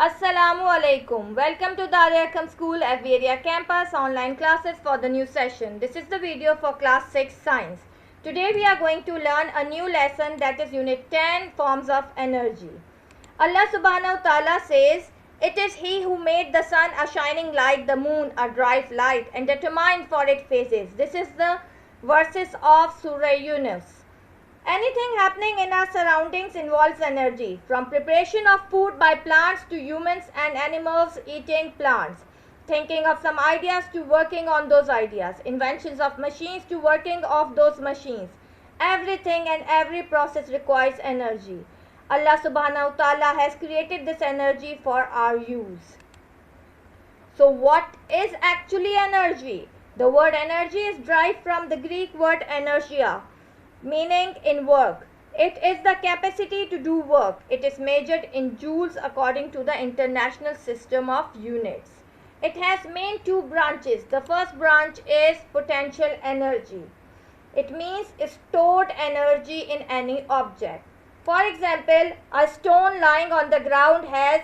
Assalamu alaikum. Welcome to the Arkham School FB area campus online classes for the new session. This is the video for class 6 science. Today we are going to learn a new lesson, that is unit 10, forms of energy. Allah subhanahu wa ta'ala says, "It is he who made the sun a shining light, the moon a bright light, and determined for it phases." This is the verses of Surah Yunus. Anything happening in our surroundings involves energy, from preparation of food by plants to humans and animals eating plants, thinking of some ideas to working on those ideas, inventions of machines to working of those machines. Everything and every process requires energy. Allah subhanahu wa ta'ala has created this energy for our use. So what is actually energy? The word energy is derived from the Greek word energia, meaning in work. It is the capacity to do work. It is measured in joules according to the International System of Units. It has main two branches. The first branch is potential energy. It means stored energy in any object. For example, a stone lying on the ground has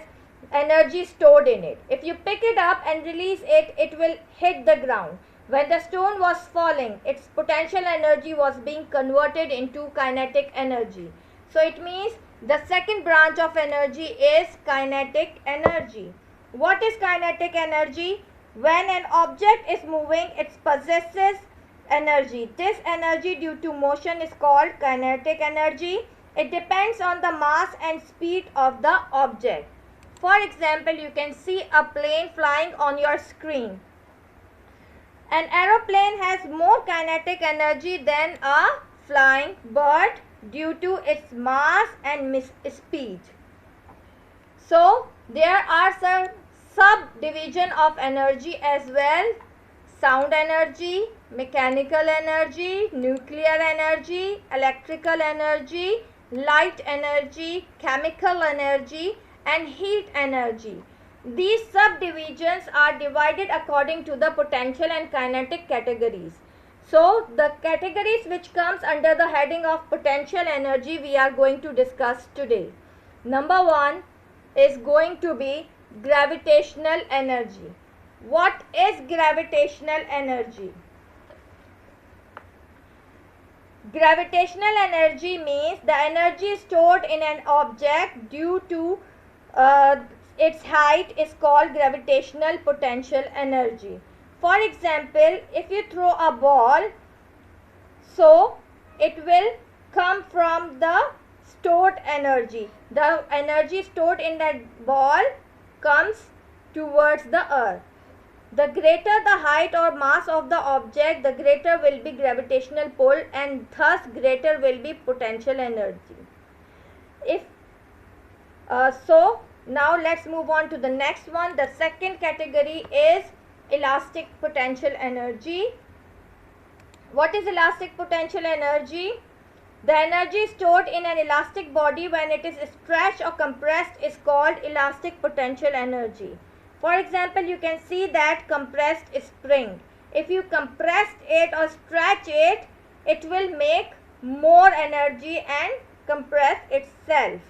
energy stored in it. If you pick it up and release it, it will hit the ground. When the stone was falling, its potential energy was being converted into kinetic energy. So it means the second branch of energy is kinetic energy. What is kinetic energy? When an object is moving, it possesses energy. This energy due to motion is called kinetic energy. It depends on the mass and speed of the object. For example, you can see a plane flying on your screen. An aeroplane has more kinetic energy than a flying bird due to its mass and speed. So, there are some subdivision of energy as well. Sound energy, mechanical energy, nuclear energy, electrical energy, light energy, chemical energy, and heat energy. These subdivisions are divided according to the potential and kinetic categories. So, the categories which comes under the heading of potential energy we are going to discuss today. Number 1 is going to be gravitational energy. What is gravitational energy? Gravitational energy means the energy stored in an object due to its height is called gravitational potential energy. For example, if you throw a ball, so it will come from the stored energy. The energy stored in that ball comes towards the earth. The greater the height or mass of the object, the greater will be gravitational pull, and thus greater will be potential energy. Now let's move on to the next one. The second category is elastic potential energy. What is elastic potential energy? The energy stored in an elastic body when it is stretched or compressed is called elastic potential energy. For example, you can see that compressed spring. If you compress it or stretch it, it will make more energy and compress itself.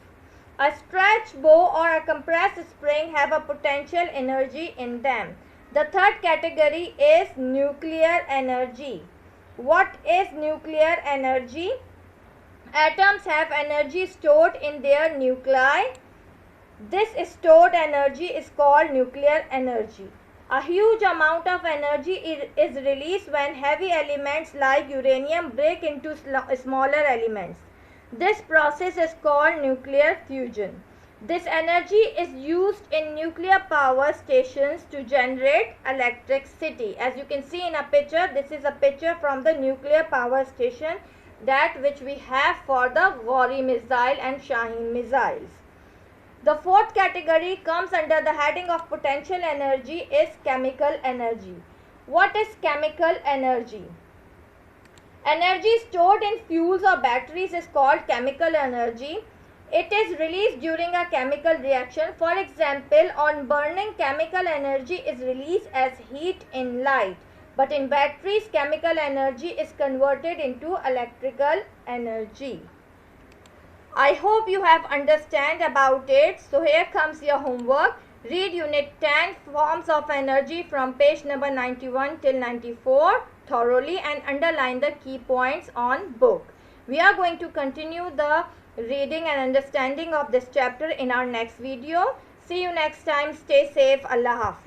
A stretch bow or a compressed spring have a potential energy in them. The third category is nuclear energy. What is nuclear energy? Atoms have energy stored in their nuclei. This stored energy is called nuclear energy. A huge amount of energy is released when heavy elements like uranium break into smaller elements. This process is called nuclear fusion. This energy is used in nuclear power stations to generate electricity. As you can see in a picture, this is a picture from the nuclear power station, that which we have for the Gauri missile and Shaheen missiles. The fourth category comes under the heading of potential energy is chemical energy. What is chemical energy? Energy stored in fuels or batteries is called chemical energy. It is released during a chemical reaction. For example, on burning, chemical energy is released as heat in light. But in batteries, chemical energy is converted into electrical energy. I hope you have understand about it. So here comes your homework. Read Unit 10 Forms of Energy from page number 91 till 94 thoroughly and underline the key points on book. We are going to continue the reading and understanding of this chapter in our next video. See you next time. Stay safe. Allah Hafiz.